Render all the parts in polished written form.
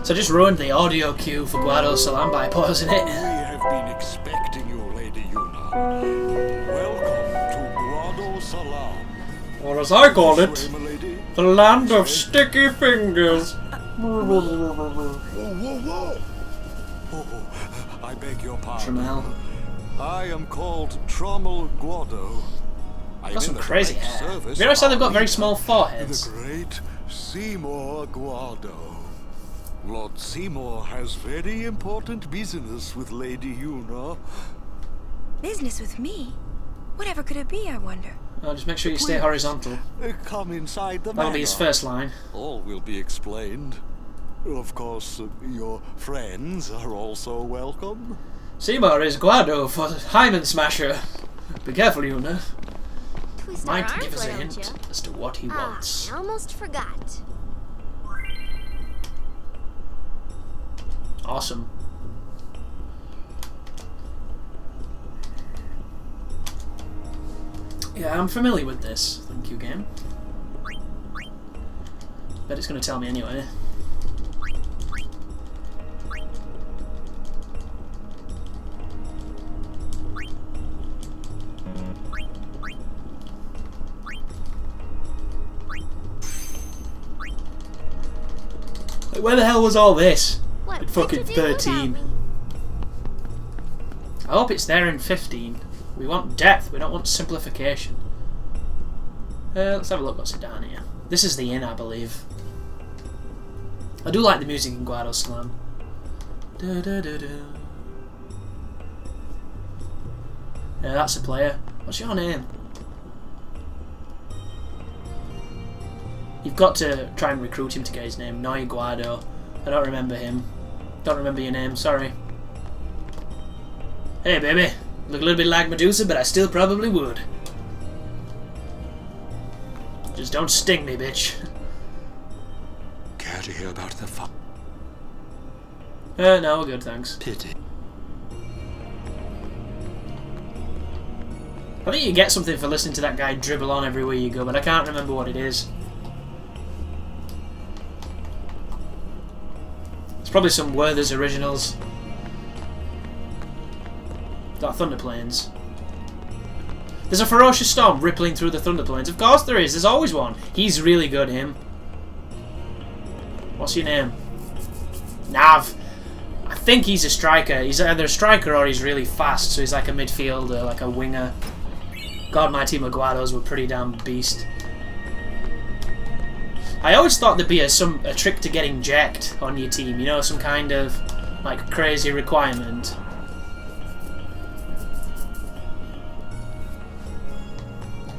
So I just ruined the audio cue for Guadosalam by pausing it. We have been expecting you, Lady Yuna. Welcome to Guadosalam. Or as I call it, Sway, my lady. the land of sticky fingers. Whoa, whoa, whoa! Oh, I beg your pardon. Tramel. I am called Trommel Guado. I'm Got some in the crazy direct hair. service Have you noticed how they've got of very our small leader, foreheads? The great Seymour Guado. Lord Seymour has very important business with Lady Yuna. Business with me? Whatever could it be, I wonder? Oh, just make sure you stay horizontal. Come inside the That'll be his manor. first line. All will be explained. Of course, your friends are also welcome. Seymour is Guado for Hyman Smasher. Be careful, Yuna. Twist Might our give arms, us a why don't hint ya? as to what he wants. I almost forgot. Awesome. Yeah, I'm familiar with this. Thank you, game. Bet it's going to tell me anyway. Like, where the hell was all this? What In would fucking you do without 13. me? I hope it's there in 15. We want depth, we don't want simplification. Let's have a look what's down here. This is the inn, I believe. I do like the music in Guadosalam. Yeah, that's a player. What's your name? You've got to try and recruit him to get his name. Noi Guado. I don't remember him. Don't remember your name, sorry. Hey baby, look a little bit like Medusa, but I still probably would. Just don't sting me, bitch. Care to hear about the No, we're good, thanks. pity? I think you get something for listening to that guy dribble on everywhere you go, but I can't remember what it is. It's probably some Werther's Originals. Got Thunder Plains. There's a ferocious storm rippling through the Thunder Plains. Of course there is. There's always one. He's really good, him. What's your name? Nav. I think he's a striker. He's either a striker or he's really fast. So he's like a midfielder, like a winger. God, my team of Guados were pretty damn beast. I always thought there'd be a trick to getting jacked on your team. You know, some kind of like crazy requirement.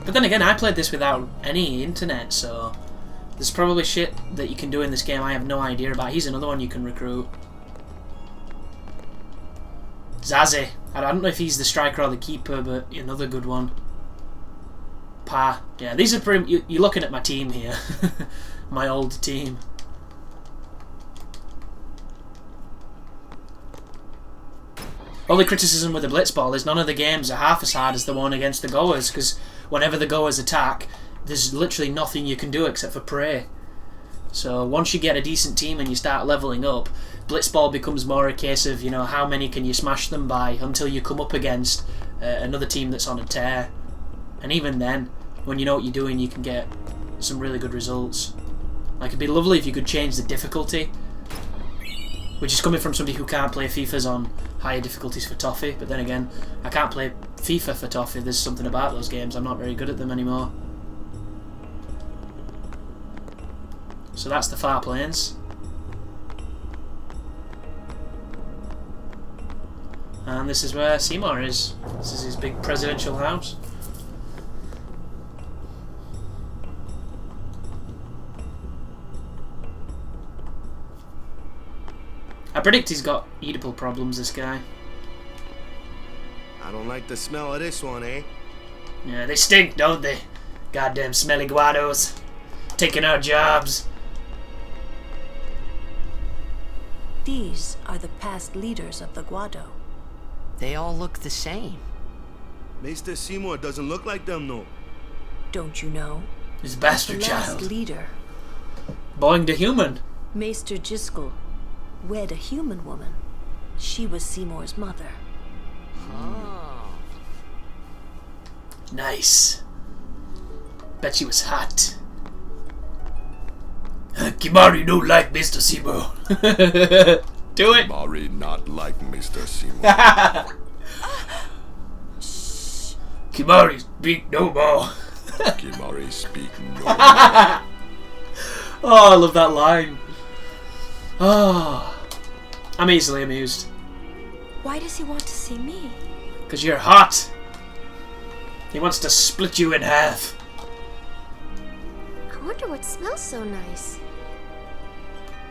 But then again, I played this without any internet, so there's probably shit that you can do in this game I have no idea about. He's another one you can recruit. Zazie. I don't know if he's the striker or the keeper, but another good one. Pa. Yeah, these are pretty... You're looking at my team here. My old team. Only criticism with the Blitzball is none of the games are half as hard as the one against the Goers, because whenever the Goers attack, there's literally nothing you can do except for pray. So once you get a decent team and you start leveling up, Blitzball becomes more a case of, you know, how many can you smash them by until you come up against another team that's on a tear. And even then, when you know what you're doing, you can get some really good results. Like, it'd be lovely if you could change the difficulty, which is coming from somebody who can't play FIFAs on higher difficulties for Toffee, but then again, I can't play FIFA for Toffee. There's something about those games, I'm not very good at them anymore. So that's the Farplanes. And this is where Seymour is. This is his big presidential house. I predict he's got Oedipal problems, this guy. I don't like the smell of this one, eh? Yeah, they stink, don't they? Goddamn smelly Guados. Taking our jobs. These are the past leaders of the Guado. They all look the same. Mr. Seymour doesn't look like them, no. Don't you know? He's a The bastard last child. leader, Boing the human. Maester Jiskel, wed a human woman. She was Seymour's mother. Oh. Nice. Bet she was hot. Kimari don't like Mr. Seymour. Do it. Kimari not like Mr. Seymour. Kimari speak no more. Kimari speak no more. Oh, I love that line. Oh, I'm easily amused. Why does he want to see me? Because you're hot. He wants to split you in half. I wonder what smells so nice.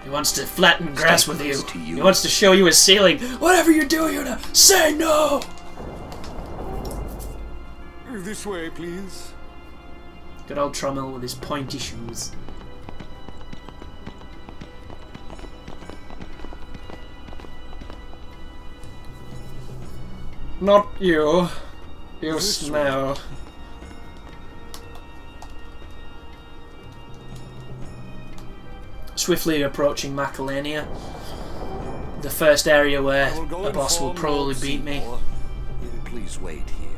He wants to flatten grass with you. close to you. He wants to show you his ceiling. Whatever you do, Yuna, say no! This way, please. Good old Trommel with his pointy shoes. Not you. You smell. Swiftly approaching Macalania. The first area where I will go a boss will inform probably Lord beat me. Seymour. Please wait here.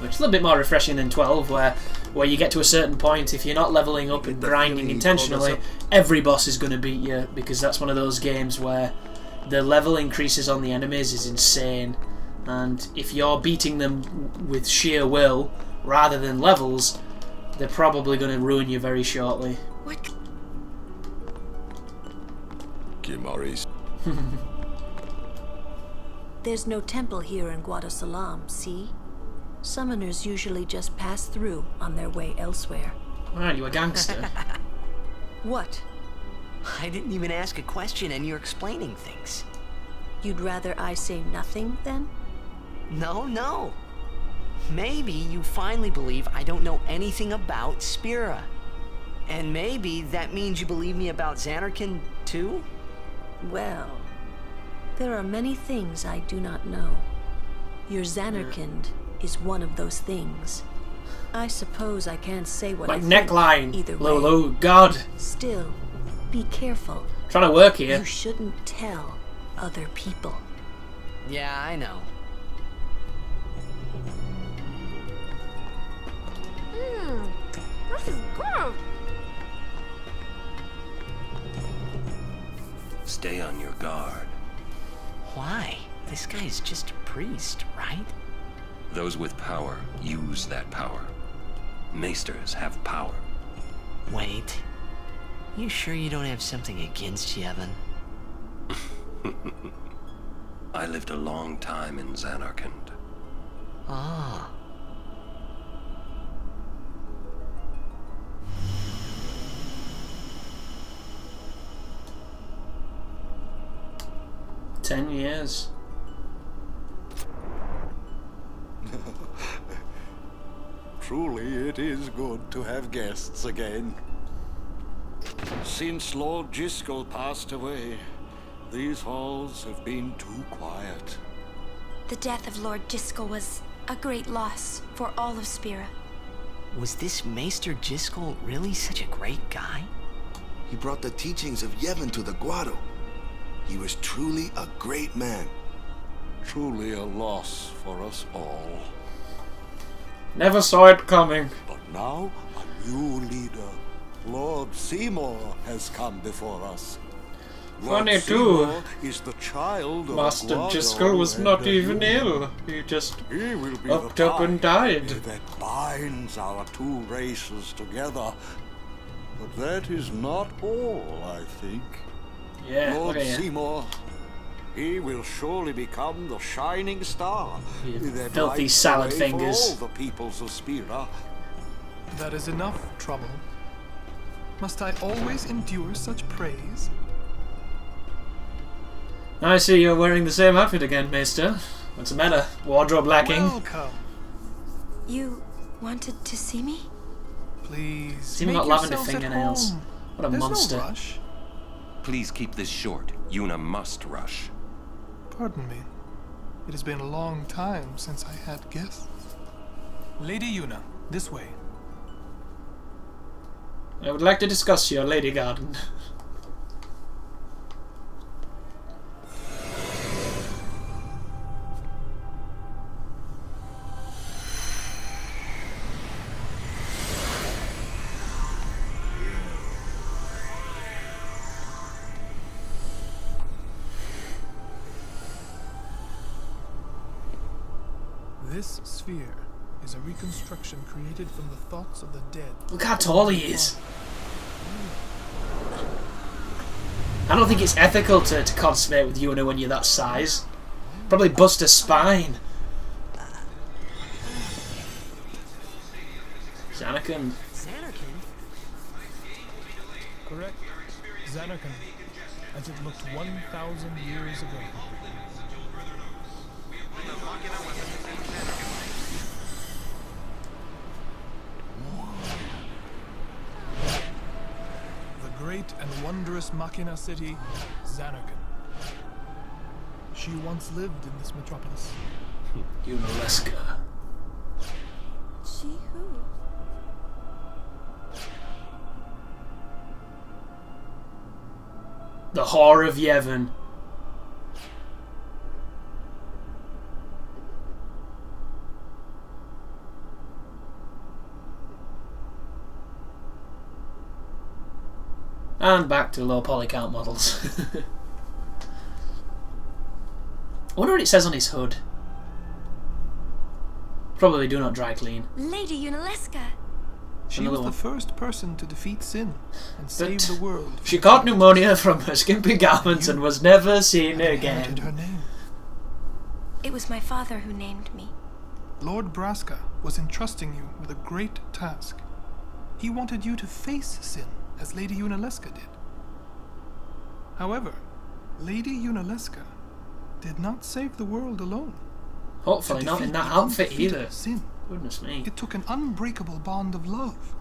Which is a little bit more refreshing than 12, where you get to a certain point, if you're not leveling up and grinding intentionally, every boss is going to beat you, because that's one of those games where the level increases on the enemies is insane, and if you're beating them with sheer will rather than levels, they're probably going to ruin you very shortly. What? Kimari's. There's no temple here in Guadosalam, see? Summoners usually just pass through on their way elsewhere. Aren't you a gangster? What? I didn't even ask a question and you're explaining things. You'd rather I say nothing, then? No. Maybe you finally believe I don't know anything about Spira. And maybe that means you believe me about Xanarkand, too? Well, there are many things I do not know. Your Xanarkand is one of those things. I suppose I can't say what My I think neckline! either way. Lolo, God! Still, be careful. Trying to work here. You shouldn't tell other people. Yeah, I know. This is good. Stay on your guard. Why? This guy's just a priest, right? Those with power use that power. Maesters have power. Wait. You sure you don't have something against Yevon? I lived a long time in Xanarkand. Ah. 10 years. Truly, it is good to have guests again. Since Lord Jiskel passed away, these halls have been too quiet. The death of Lord Jiskel was a great loss for all of Spira. Was this Maester Jiskel really such a great guy? He brought the teachings of Yevon to the Guado. He was truly a great man. Truly a loss for us all. Never saw it coming. But now, a new leader, Lord Seymour, has come before us. Lord Funny too. Seymour is the child of Master Guado Jiskel was and not a even human. ill. He just He will be upped the up and tie died. that binds our two races together. But that is not all, I think. Yeah, Lord look at you. Seymour, he will surely become the shining star You that filthy lights salad the way fingers. for all the peoples of Spira. That is enough trouble. Must I always endure such praise? I see you're wearing the same outfit again, Maester. What's the matter? Wardrobe lacking? Welcome. You wanted to see me? Please. He's even make got lavender yourselves at fingernails. home. What a There's monster. No rush. Please keep this short. Yuna must rush. Pardon me. It has been a long time since I had guests. Lady Yuna, this way. I would like to discuss your lady garden. This sphere is a reconstruction created from the thoughts of the dead. Look how tall he is. I don't think it's ethical to consummate with Yuna when you're that size. Probably bust a spine. Zanarkand. Zanarkand? Correct. Zanarkand, as it looked 1,000 years ago. The great and wondrous Machina city, Zanarkand. She once lived in this metropolis. Yuna. She who? The whore of Yevon. And back to low poly count models. I wonder what it says on his hood. Probably do not dry clean. Lady Yunalesca. She Another was one. the first person to defeat sin and save the world. She caught pneumonia from her skimpy garments and was never seen Inherited her again. name. It was my father who named me. Lord Braska was entrusting you with a great task. He wanted you to face sin, as Lady Yunalesca did. However, Lady Yunalesca did not save the world alone. Hopefully To not in defeat that the outfit undefeated either. Sin, Goodness me. it took an unbreakable bond of love,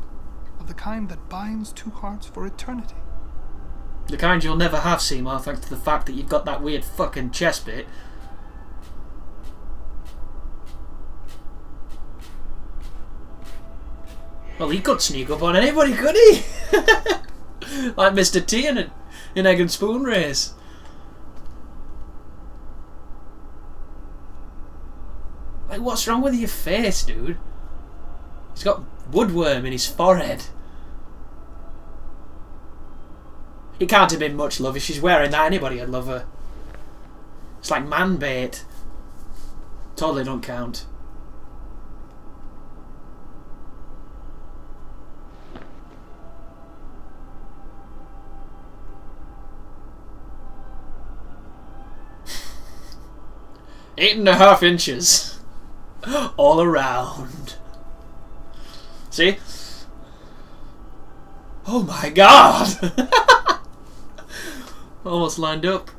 of the kind that binds two hearts for eternity. The kind you'll never have, Seymour, thanks to the fact that you've got that weird fucking chest bit. Well, he could sneak up on anybody, could he? Like Mr. T in Egg and Spoon Race. Like, what's wrong with your face, dude? He's got woodworm in his forehead. It can't have been much love. If she's wearing that, anybody would love her. It's like man bait. Totally don't count. Eight and a half inches. All around. See? Oh my god! Almost lined up.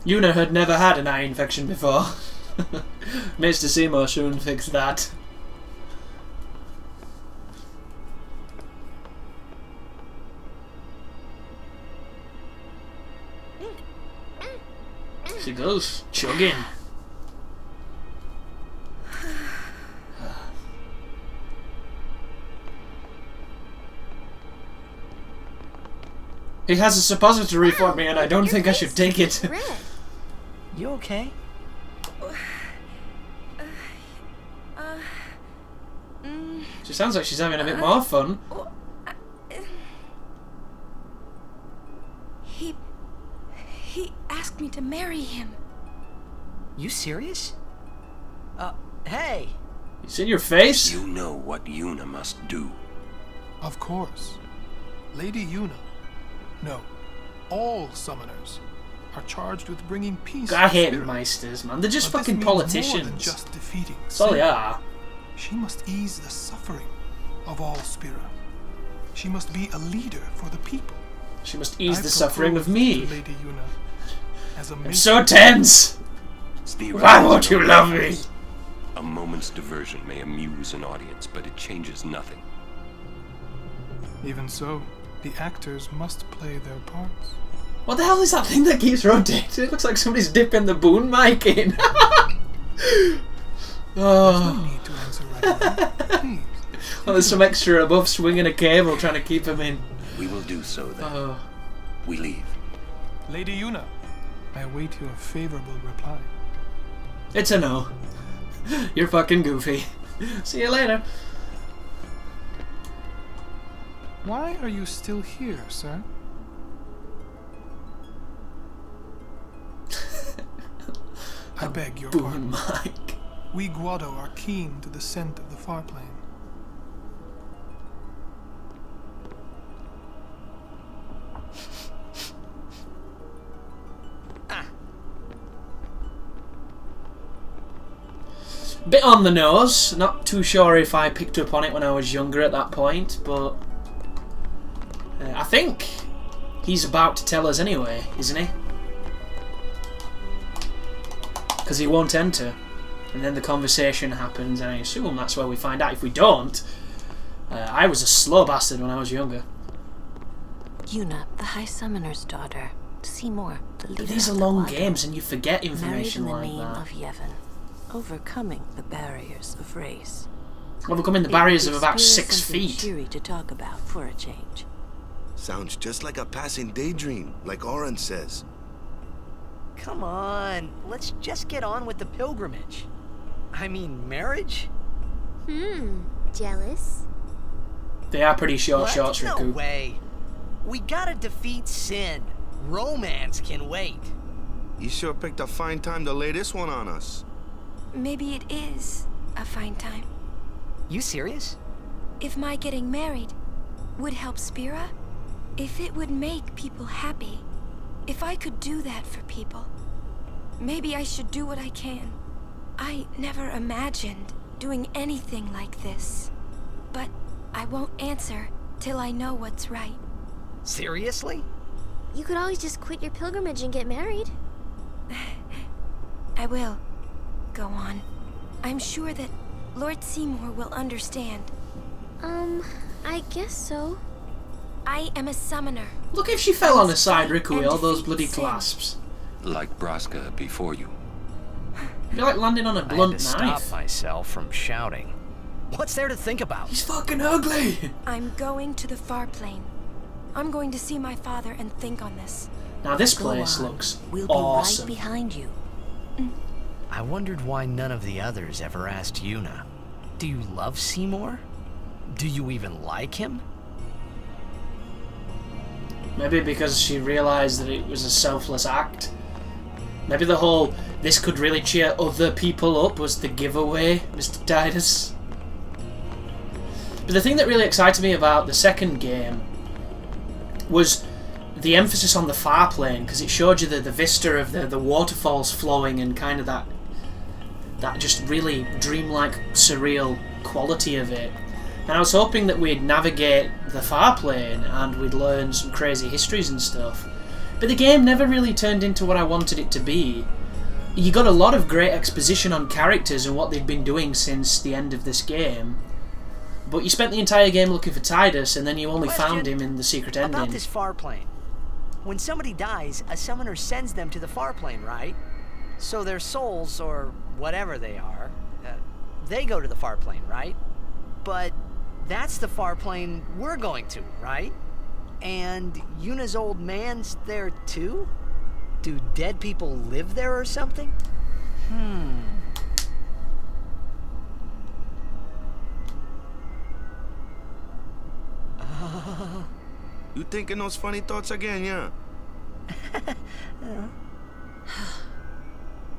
Yuna had never had an eye infection before. Mr. Seymour soon fixed that. She goes, chugging. He has a suppository for me and I don't think I should take it. Red. You okay? She sounds like she's having a bit more fun. He asked me to marry him. You serious? Hey! It's in your face. You know what Yuna must do. Of course. Lady Yuna. No. All summoners are charged with bringing peace. I hate to Spira. Meisters, man. They're just But this fucking means more than politicians. just defeating That's all they sin. are. She must ease the suffering of all Spira. She must be a leader for the people. She must ease I the suffering of propose me. to Lady Yuna as a I'm so tense. Spira Why is won't no you love me? reference. A moment's diversion may amuse an audience, but it changes nothing. Even so, the actors must play their parts. What the hell is that thing that keeps rotating? It looks like somebody's dipping the boon mic in. Oh. No need to answer right away. Please. Well, there's some extra above swinging a cable trying to keep him in. We will do so then. Oh. We leave. Lady Yuna, I await your favorable reply. It's a no. You're fucking goofy. See you later. Why are you still here, sir? I beg your pardon. Mike. We Guado are keen to the scent of the Farplane. Bit on the nose. Not too sure if I picked up on it when I was younger at that point, but I think he's about to tell us anyway, isn't he? Because he won't enter. And then the conversation happens, and I assume that's where we find out. If we don't, I was a slow bastard when I was younger. Yuna, the High Summoner's daughter. Seymour, the leader. But these are of the long Guado, games, and you forget information married like in the name that. of Yevon, overcoming the barriers of race. Overcoming the It barriers would of be about spirit 6 something feet. cheery to talk about for a change. Sounds just like a passing daydream, like Oren says. Come on, let's just get on with the pilgrimage. I mean, marriage? Jealous? They are pretty short What? shots, No Riku. way. We gotta defeat sin. Romance can wait. You sure picked a fine time to lay this one on us. Maybe it is a fine time. You serious? If my getting married would help Spira, if it would make people happy, if I could do that for people, maybe I should do what I can. I never imagined doing anything like this, but I won't answer till I know what's right. Seriously? You could always just quit your pilgrimage and get married. I will. Go on. I'm sure that Lord Seymour will understand. I guess so. I am a summoner. Look if she fell on her side, And Riku, with all those defeat bloody sin. clasps. Like Braska before you. I feel like landing on a I had to blunt stop knife. myself from shouting. What's there to think about? He's fucking ugly! I'm going to the Farplane. I'm going to see my father and think on this. Now this Go place on. looks We'll be awesome. right behind you. I wondered why none of the others ever asked Yuna. Do you love Seymour? Do you even like him? Maybe because she realised that it was a selfless act. Maybe the whole "this could really cheer other people up" was the giveaway, Mr. Titus. But the thing that really excited me about the second game was the emphasis on the Farplane, because it showed you the vista of the waterfalls flowing and kind of that just really dreamlike, surreal quality of it. And I was hoping that we'd navigate the Farplane and we'd learn some crazy histories and stuff. But the game never really turned into what I wanted it to be. You got a lot of great exposition on characters and what they'd been doing since the end of this game. But you spent the entire game looking for Tidus, and then you only found him in the secret ending. About this Farplane. When somebody dies, a summoner sends them to the Farplane, right? So their souls, or whatever they are, they go to the Farplane, right? But that's the Farplane we're going to, right? And Yuna's old man's there too? Do dead people live there or something? You thinking those funny thoughts again, yeah?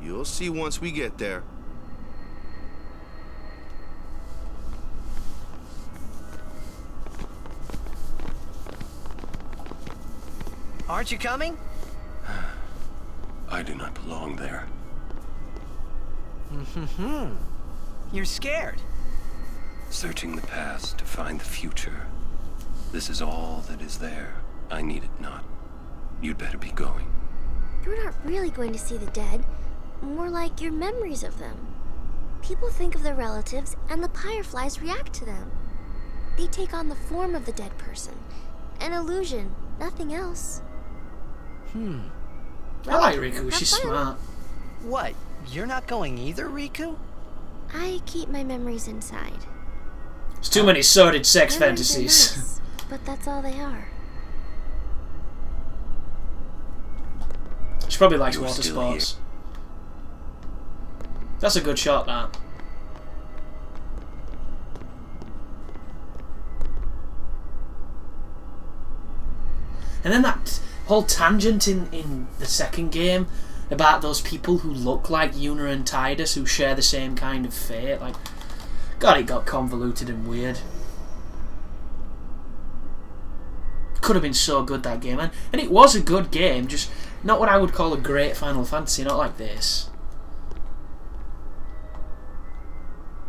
You'll see once we get there. Aren't you coming? I do not belong there. You're scared. Searching the past to find the future. This is all that is there. I need it not. You'd better be going. You're not really going to see the dead. More like your memories of them. People think of their relatives, and the Fireflies react to them. They take on the form of the dead person. An illusion, nothing else. I like Riku, she's have fun. smart. What? You're not going either, Riku? I keep my memories inside. There's too many sordid sex Memories are fantasies. nice, but that's all they are. She probably likes You're water still sports. That's a good shot, that. And then that whole tangent in the second game about those people who look like Yuna and Tidus who share the same kind of fate. Like, God, it got convoluted and weird. Could have been so good, that game. And it was a good game, just not what I would call a great Final Fantasy, not like this.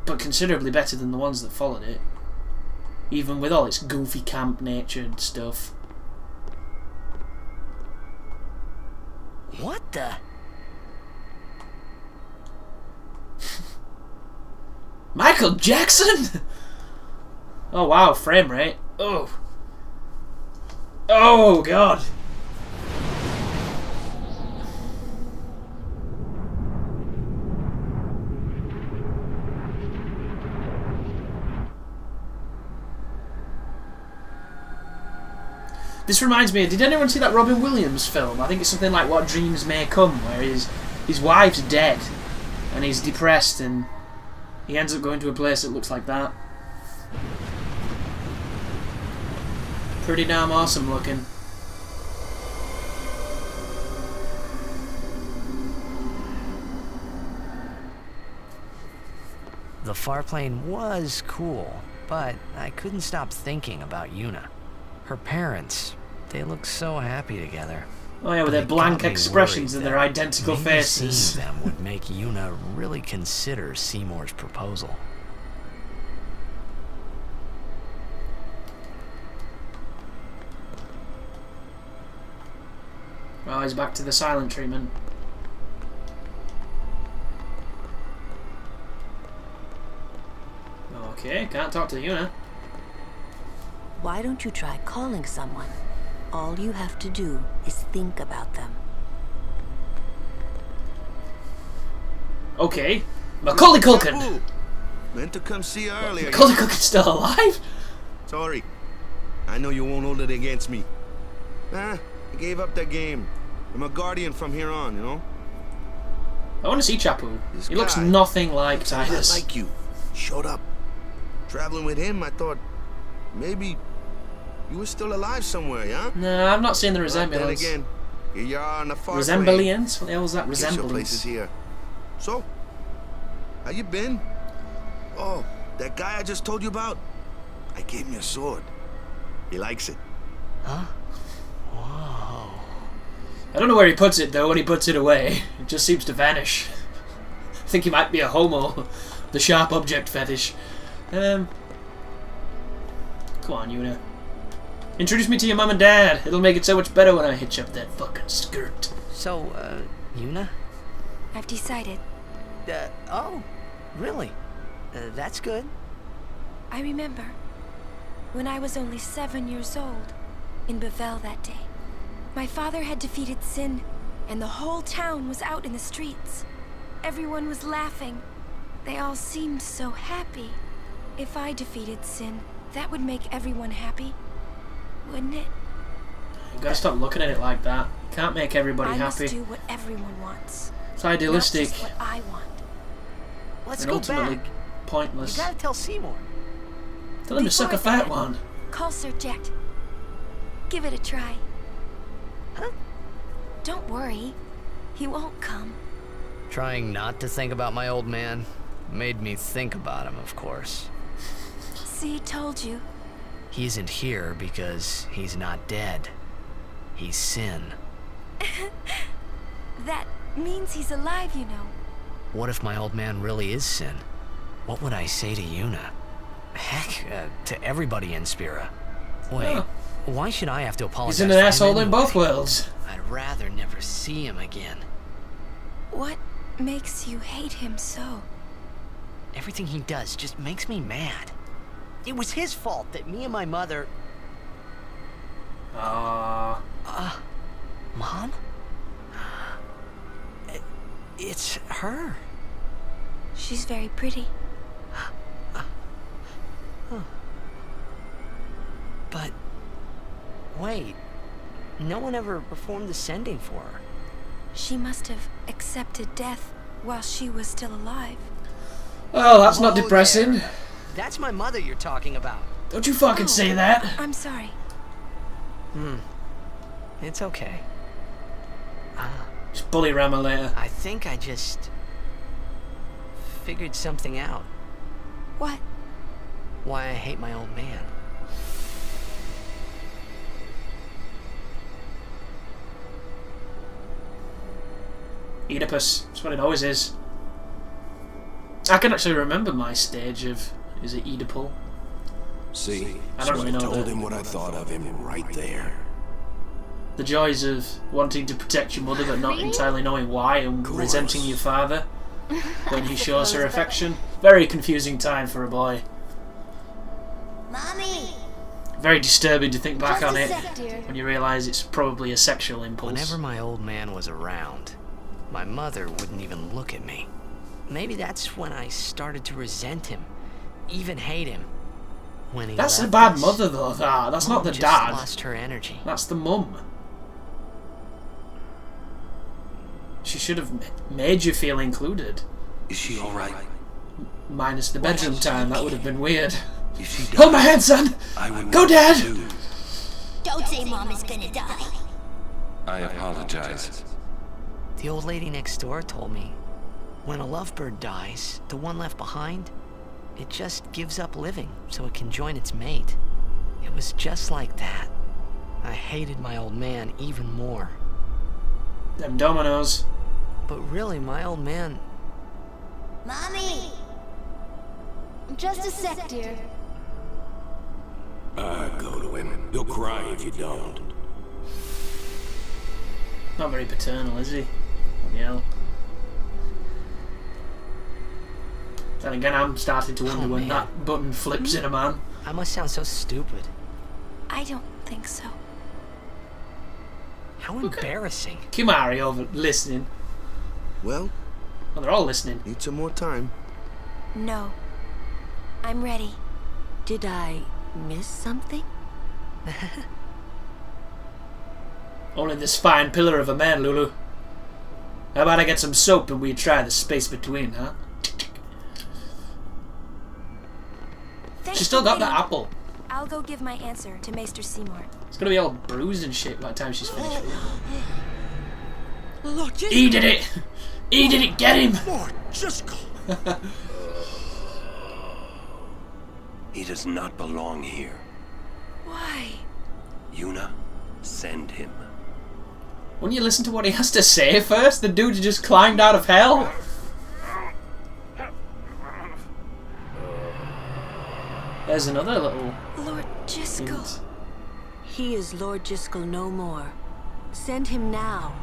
But considerably better than the ones that followed it. Even with all its goofy camp nature and stuff. What the? Michael Jackson? Oh wow, frame rate. Oh. Oh god. This reminds me, did anyone see that Robin Williams film? I think it's something like What Dreams May Come, where his wife's dead and he's depressed and he ends up going to a place that looks like that. Pretty damn awesome looking. The Farplane was cool, but I couldn't stop thinking about Yuna. Her parents, they look so happy together. Oh yeah, with their blank expressions and their identical faces. Seeing them would make Yuna really consider Seymour's proposal. Well, he's back to the silent treatment. Okay, can't talk to Yuna. Why don't you try calling someone? All you have to do is think about them. Okay. Macaulay Culkin! Ooh, meant to come see you earlier. Macaulay Culkin's still alive? Sorry. I know you won't hold it against me. I gave up that game. I'm a guardian from here on, you know? I want to see Chapu. This He looks guy, nothing like not Tidus. like you. Showed up. Traveling with him, I thought maybe you were still alive somewhere, yeah? No, I've not seen the Then resemblance. again, here you are on the far Resemblance? What the hell is that? Guess your place Resemblance? is here. So, how you been? Oh, that guy I just told you about? I gave him your sword. He likes it. Huh? Whoa. I don't know where he puts it though when he puts it away. It just seems to vanish. I think he might be a homo. The sharp object fetish. Come on, Yuna. Introduce me to your mum and dad. It'll make it so much better when I hitch up that fucking skirt. So, Yuna? I've decided. Oh, really? That's good. I remember when I was only 7 years old in Bavel that day. My father had defeated Sin, and the whole town was out in the streets. Everyone was laughing. They all seemed so happy. If I defeated Sin, that would make everyone happy, wouldn't it? You gotta stop looking at it like that. You can't make everybody I happy. must do what everyone wants. It's idealistic Not just what I want. Let's and go ultimately back. pointless. You gotta tell Seymour. Tell him to suck a Before I fat do that, one. Call Sir Jet. Give it a try. Huh? Don't worry. He won't come. Trying not to think about my old man made me think about him, of course. See, told you. He isn't here because he's not dead. He's Sin. That means he's alive, you know. What if my old man really is Sin? What would I say to Yuna? Heck, to everybody in Spira. Wait, Oh. why should I have to apologize? He's an for him asshole in anyway? both worlds. I'd rather never see him again. What makes you hate him so? Everything he does just makes me mad. It was his fault that me and my mother... Ah. Mom? It's her? She's very pretty. But wait, no one ever performed the sending for her. She must have accepted death while she was still alive. Oh, that's not Whoa depressing. there. That's my mother you're talking about. Don't you fucking say that. I'm sorry. It's okay. Just bully Rama later. I think I just figured something out. What? Why I hate my old man. Oedipus. That's what it always is. I can actually remember my stage of... Is it Oedipal? See, I don't really know told that. him what I thought of him right there. The joys of wanting to protect your mother but not entirely knowing why and resenting your father when he shows her affection. Very confusing time for a boy. Mommy! Very disturbing to think back Just on a it sec, dear. when you realise it's probably a sexual impulse. Whenever my old man was around, my mother wouldn't even look at me. Maybe that's when I started to resent him, even hate him. When he That's the left bad us, mother though, that's not Mom the just dad. lost her energy. That's the mum. She should have made you feel included. Is she alright? Minus the bedroom time, that would have been weird. If she died, Hold my hand, son! I would Go, want Dad! to. Don't say Mom is gonna die. I apologize. The old lady next door told me, when a lovebird dies, the one left behind, it just gives up living so it can join its mate. It was just like that. I hated my old man even more. Them dominoes. But really, my old man... Mommy! Just a sec, dear. Go to him. He'll cry if you don't. Not very paternal, is he? Bloody hell. Then again, I'm starting to wonder when man. that button flips in a man. I must sound so stupid. I don't think so. How embarrassing. Kimari over listening. Well, Well, they're all listening. need some more time. No. I'm ready. Did I miss something? Only this fine pillar of a man, Lulu. How about I get some soap and we try the space between, huh? Thanks She's still for got the waiting. apple. I'll go give my answer to Maester Seymour. It's gonna be all bruised and shit by the time she's finished with it. Look, just... He did it! He did it! Get him! Lord Jiskel! He does not belong here. Why? Yuna, send him. Wouldn't you listen to what he has to say first? The dude just climbed out of hell. There's another little Lord Jiskel. hint. He is Lord Jiskel no more. Send him now.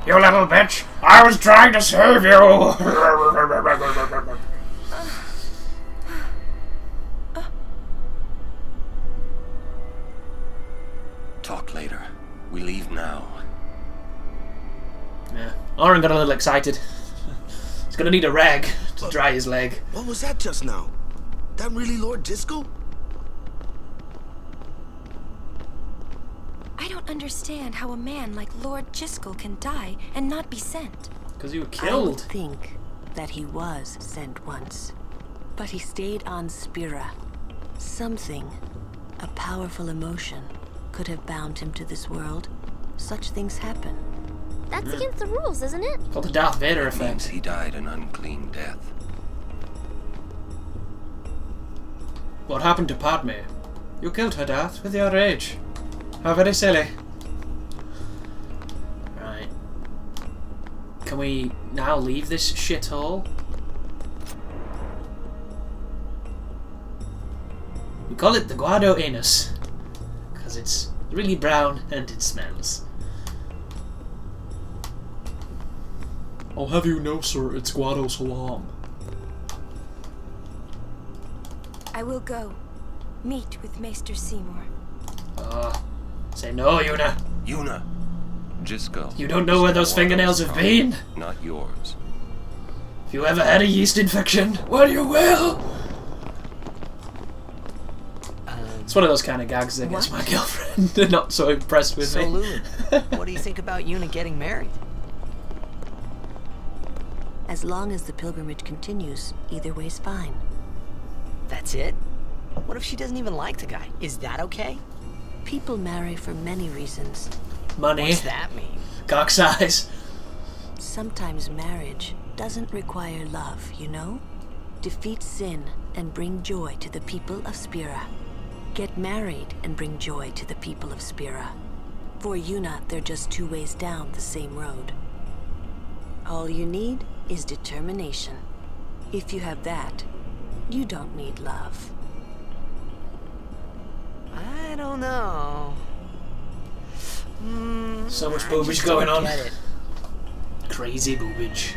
You little bitch! I was trying to save you! Talk later. We leave now. Yeah. Oren got a little excited. He's gonna need a rag to dry his leg. What was that just now? That really Lord Jiskel? I don't understand how a man like Lord Jiskel can die and not be sent. Because you were I would killed. think that he was sent once, but he stayed on Spira. Something, a powerful emotion, could have bound him to this world. Such things happen. That's against the rules, isn't it? Called the Darth Vader Means effect. he died an unclean death. What happened to Padme? You killed her, Darth, with your rage. How very silly. Right. Can we now leave this shithole? We call it the Guado Anus. Because it's really brown and it smells. I'll have you know, sir, it's Guadosalam. I will go. Meet with Maester Seymour. Say no, Yuna. Yuna. Just go. You don't know where those fingernails have been. Not yours. If you ever had a yeast infection, well, you will. It's one of those kind of gags that gets my girlfriend not so impressed with me. So, Lulu, what do you think about Yuna getting married? As long as the pilgrimage continues, either way's fine. That's it? What if she doesn't even like the guy? Is that okay? People marry for many reasons. Money. What's that mean? Cock size. Sometimes marriage doesn't require love, you know? Defeat sin and bring joy to the people of Spira. Get married and bring joy to the people of Spira. For Yuna, they're just two ways down the same road. All you need is determination. If you have that, you don't need love. I don't know. So much I boobage just going don't on. get it. Crazy boobage.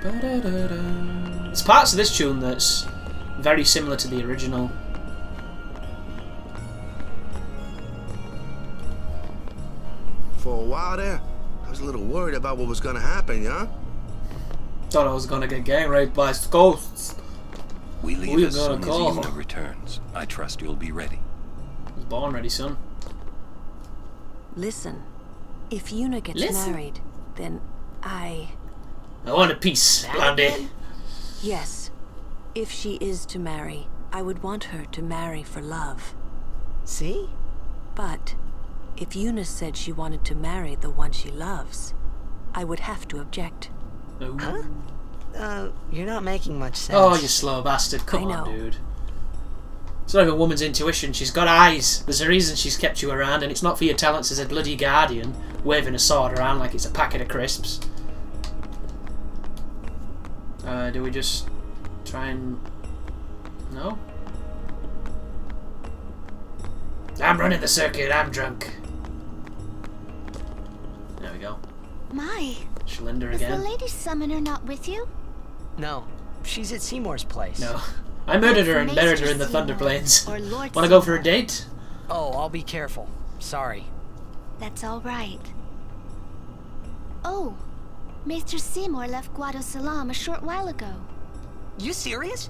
There's parts of this tune that's very similar to the original. For a while there, I was a little worried about what was gonna happen, yeah? Thought I was gonna get gang raped by ghosts. We Who leave you as gonna soon as call? Yuna returns. I trust you'll be ready. I was born ready, son. Listen, if Yuna gets married, then I want a piece, Blondie. Yes. If she is to marry, I would want her to marry for love. See? But if Yuna said she wanted to marry the one she loves, I would have to object. Ooh. Huh? You're not making much sense. Oh, you slow bastard. Come on, dude. It's not like a woman's intuition. She's got eyes. There's a reason she's kept you around, and it's not for your talents as a bloody guardian, waving a sword around like it's a packet of crisps. Do we just try and... No? I'm running the circuit. I'm drunk. There we go. My. Shalinda Is again. the lady summoner not with you? No, she's at Seymour's place. No. I murdered her and buried her in the Thunder Plains. Wanna go for a date? Oh, I'll be careful. Sorry. That's all right. Oh, Maester Seymour left Guadosalam a short while ago. You serious?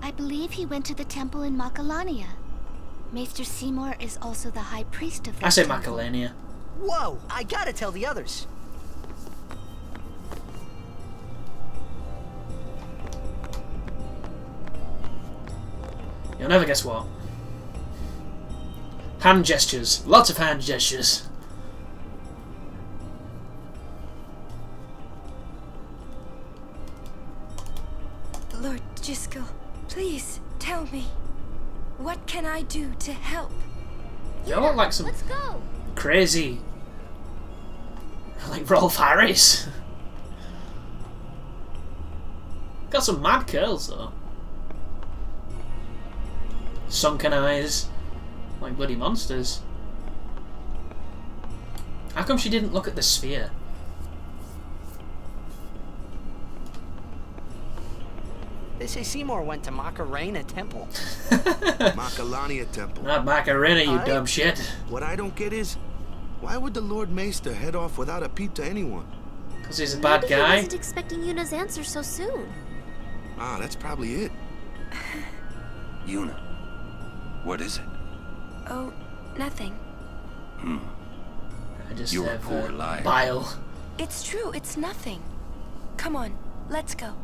I believe he went to the temple in Macalania. Maester Seymour is also the high priest of that I say temple. Macalania. Whoa, I gotta tell the others. You'll never guess what. Hand gestures. Lots of hand gestures. Lord Jiskel, please tell me. What can I do to help? You look like some Let's go. crazy... like Rolf Harris. Got some mad curls though. Sunken eyes. Like bloody monsters. How come she didn't look at the sphere? They say Seymour went to Macalania Temple. Macalania Temple. Not Macarena, you Alright. dumb shit. What I don't get is, why would the Lord Maester head off without a peep to anyone? Because he's a bad Maybe he guy. wasn't expecting Yuna's answer so soon. Ah, that's probably it. Yuna. What is it? Oh, nothing. I just You're a have poor liar. bile. It's true, it's nothing. Come on, let's go.